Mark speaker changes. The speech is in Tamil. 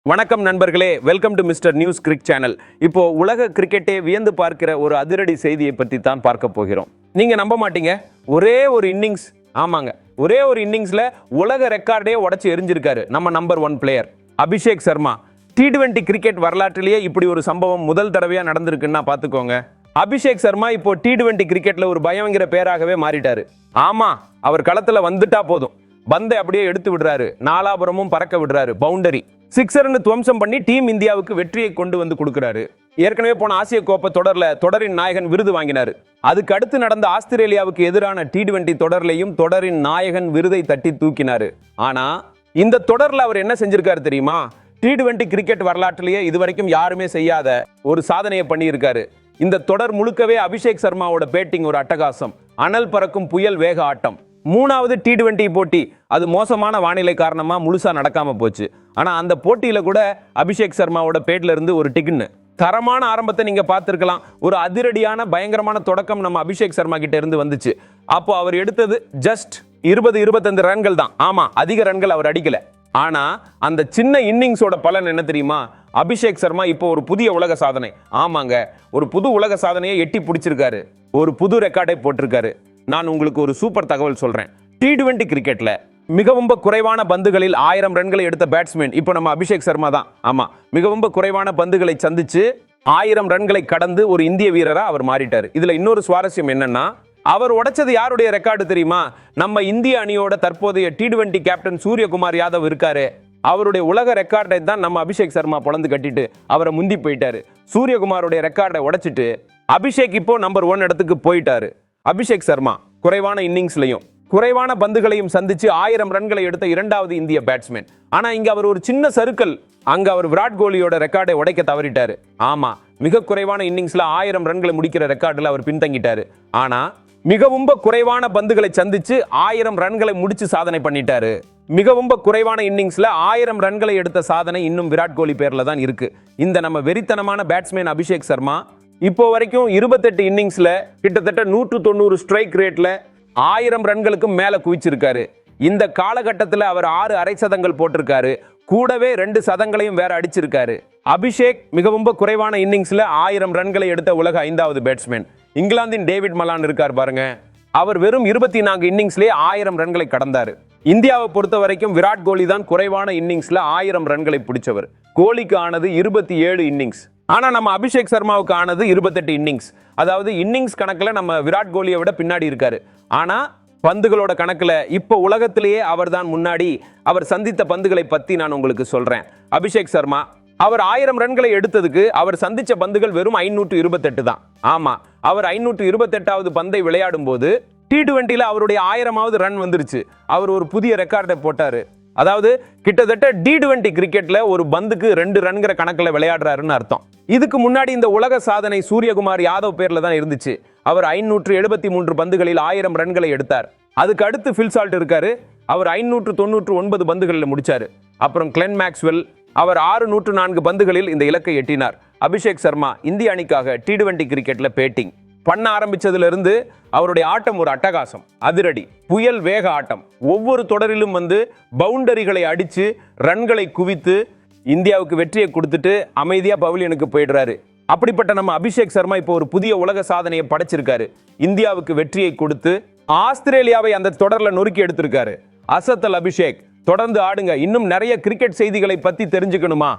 Speaker 1: வணக்கம் நண்பர்களே, welcome to mister news crick channel. இப்போ உலக கிரிக்கெட்டே வியந்து பார்க்கிற ஒரு அதிரடி செய்தியை பற்றி தான் பார்க்க போகிறோம். நீங்க நம்ப மாட்டீங்க, ஒரே ஒரு இன்னிங்ஸ்ல உலக ரெக்கார்டே உடைச்சு எரிஞ்சிருக்காரு நம்ம number 1 player Abhishek Sharma. T20 cricket வரலாற்றிலேயே இப்படி ஒரு சம்பவம் முதல் தடவையா நடந்திருக்குன்னா பாத்துக்கோங்க. அபிஷேக் சர்மா இப்போ T20 கிரிக்கெட்ல ஒரு பயங்கர பேராகவே மாறிட்டாரு. ஆமா, அவர் களத்துல வந்துட்டா போதும், பந்தை அப்படியே எடுத்து விடுறாரு, நாலாபுரமும் பறக்க விடுறாரு, பவுண்டரி சிக்ஸர்னு துவம்சம் பண்ணி டீம் இந்தியாவுக்கு வெற்றியை கொண்டு வந்து கொடுக்கிறாரு. ஏற்கனவே போன ஆசிய கோப்பை தொடரின் நாயகன் விருது வாங்கினாரு. அதுக்கு அடுத்து நடந்த ஆஸ்திரேலியாவுக்கு எதிரான T20 தொடர்லையும் தொடரின் நாயகன் விருதை தட்டி தூக்கினாரு. ஆனா இந்த தொடர்ல அவர் என்ன செஞ்சிருக்காரு தெரியுமா? T20 கிரிக்கெட் வரலாற்றிலேயே இதுவரைக்கும் யாருமே செய்யாத ஒரு சாதனையை பண்ணியிருக்காரு. இந்த தொடர் முழுக்கவே அபிஷேக் சர்மாவோட பேட்டிங் ஒரு அட்டகாசம், அனல் பறக்கும் புயல் வேக ஆட்டம். 3வது T20 போட்டி, அது மோசமான வானிலை காரணமா முழுசா நடக்காம போச்சு. ஆனா அந்த போட்டியில கூட அபிஷேக் சர்மாவோட பேட்ல இருந்து ஒரு டிகின்னு தரமான ஆரம்பத்தை நீங்க பார்த்திருக்கலாம். ஒரு அதிரடியான பயங்கரமான தொடக்கம் நம்ம அபிஷேக் சர்மா கிட்ட இருந்து வந்துச்சு. அப்போ அவர் எடுத்தது ஜஸ்ட் 20-25 ரன்கள் தான். ஆமா, அதிக ரன்கள் அவர் அடிக்கல. ஆனா அந்த சின்ன இன்னிங்ஸோட பலன் என்ன தெரியுமா? அபிஷேக் சர்மா இப்போ ஒரு புதிய உலக சாதனை, ஆமாங்க, ஒரு புது உலக சாதனையை எட்டி பிடிச்சிருக்காரு, ஒரு புது ரெக்கார்டை போட்டிருக்காரு. நான் உங்களுக்கு ஒரு சூப்பர் தகவல் சொல்றேன். T20 கிரிக்கெட்ல மிகவும் குறைவான பந்துகளில் 1000 ரன்களை எடுத்த பேட்ஸ்மேன் இப்போ நம்ம அபிஷேக் சர்மா தான். ஆமா, மிகவும் குறைவான பந்துகளை சந்திச்சு 1000 ரன்களை கடந்து ஒரு இந்திய வீரரா அவர் மாறிட்டார். இதுல இன்னொரு சுவாரஸ்யம் என்னன்னா, அவர் உடைச்சது யாருடைய ரெக்கார்டு தெரியுமா? நம்ம இந்திய அணியோட தற்போதைய T20 கேப்டன் சூரியகுமார் யாதவ் இருக்காரு, அவருடைய உலக ரெக்கார்டை தான் நம்ம அபிஷேக் சர்மா பொளந்து கட்டிட்டு அவரை முந்தி போயிட்டாரு. சூரியகுமாரோட ரெக்கார்டை உடைச்சிட்டு அபிஷேக் இப்போ நம்பர் 1 இடத்துக்கு போயிட்டாரு. அபிஷேக் சர்மா குறைவான இன்னிங்ஸ்லையும் குறைவான பந்துகளையும் சந்திச்சு 1000 ரன்களை எடுத்த 2வது இந்திய பேட்ஸ்மேன். ஆனா இங்க அவர் ஒரு சின்ன சறுக்கல், அங்க அவர் விராட் கோலியோட ரெக்கார்டை உடைக்க தவறிட்டாரு. ஆமா, மிக குறைவான இன்னிங்ஸ்ல 1000 ரன்களை முடிக்கிற ரெக்கார்டில் அவர் பின்தங்கிட்டாரு. ஆனா மிகவும் குறைவான பந்துகளை சந்திச்சு 1000 ரன்களை முடிச்சு சாதனை பண்ணிட்டாரு. மிகவும் குறைவான இன்னிங்ஸ்ல 1000 ரன்களை எடுத்த சாதனை இன்னும் விராட் கோலி பேர்ல தான் இருக்கு. இந்த நம்ம வெறித்தனமான பேட்ஸ்மேன் அபிஷேக் சர்மா இப்போ வரைக்கும் 28 இன்னிங்ஸ்ல கிட்டத்தட்ட 190 ஸ்ட்ரைக் ரேட்ல 1000 ரன்களுக்கு மேல குவிச்சிருக்காரு. இந்த காலகட்டத்தில் அவர் 6 அரை சதங்கள் போட்டிருக்காரு, கூடவே 2 சதங்களையும் வேற அடிச்சிருக்காரு. அபிஷேக் மிகவும் குறைவான இன்னிங்ஸ்ல 1000 ரன்களை எடுத்த உலக 5வது பேட்ஸ்மேன். இங்கிலாந்தின் டேவிட் மலான் இருக்கார் பாருங்க, அவர் வெறும் 24 இன்னிங்ஸ்லேயே 1000 ரன்களை கடந்தாரு. இந்தியாவை பொறுத்த வரைக்கும் விராட் கோலி தான் குறைவான இன்னிங்ஸ்ல 1000 ரன்களை பிடிச்சவர். கோலிக்கு ஆனது 27 இன்னிங்ஸ், ஆனா நம்ம அபிஷேக் சர்மாவுக்கு ஆனது 28 இன்னிங்ஸ். அதாவது இன்னிங்ஸ் கணக்குல நம்ம விராட் கோலியை விட பின்னாடி இருக்காரு. ஆனா பந்துகளோட கணக்குல இப்போ உலகத்திலேயே அவர் தான் முன்னாடி. அவர் சந்தித்த பந்துகளை பத்தி நான் உங்களுக்கு சொல்றேன். அபிஷேக் சர்மா அவர் 1000 ரன்களை எடுத்ததுக்கு அவர் சந்திச்ச பந்துகள் வெறும் 528 தான். ஆமா, அவர் 528வது பந்தை விளையாடும் போது T20ல அவருடைய 1000வது ரன் வந்துருச்சு. அவர் ஒரு புதிய ரெக்கார்டை போட்டாரு. அதாவது கிட்டத்தட்ட T20 கிரிக்கெட்ல ஒரு பந்துக்கு 2 ரன்கிற கணக்கில் விளையாடுறாருன்னு அர்த்தம். இதுக்கு முன்னாடி இந்த உலக சாதனை சூரியகுமார் யாதவ் பேர்ல தான் இருந்துச்சு. அவர் 573 பந்துகளில் 1000 ரன்களை எடுத்தார். அதுக்கு அடுத்து ஃபில் சால்ட் இருக்காரு, அவர் 599 பந்துகளில் முடிச்சாரு. அப்புறம் கிளென் மேக்ஸ்வெல், அவர் 604 பந்துகளில் இந்த இலக்கை எட்டினார். அபிஷேக் சர்மா இந்திய அணிக்காக T20 கிரிக்கெட்ல பேட்டிங் பண்ண ஆரம்பிச்சதுல இருந்து அவருடைய ஆட்டம் ஒரு அட்டகாசம், அதிரடி புயல் வேக ஆட்டம். ஒவ்வொரு தொடரிலும் வந்து பவுண்டரிகளை அடிச்சு ரன்களை குவித்து இந்தியாவுக்கு வெற்றியை கொடுத்துட்டு அமைதியா பவிலியனுக்கு போயிடுறாரு. அப்படிப்பட்ட நம்ம அபிஷேக் சர்மா இப்போ ஒரு புதிய உலக சாதனையை படைச்சிருக்காரு. இந்தியாவுக்கு வெற்றியை கொடுத்து ஆஸ்திரேலியாவை அந்த தொடர்ல நொறுக்கி எடுத்திருக்காரு. அசத்தல் அபிஷேக், தொடர்ந்து ஆடுங்க. இன்னும் நிறைய கிரிக்கெட் செய்திகளை பத்தி தெரிஞ்சுக்கணுமா?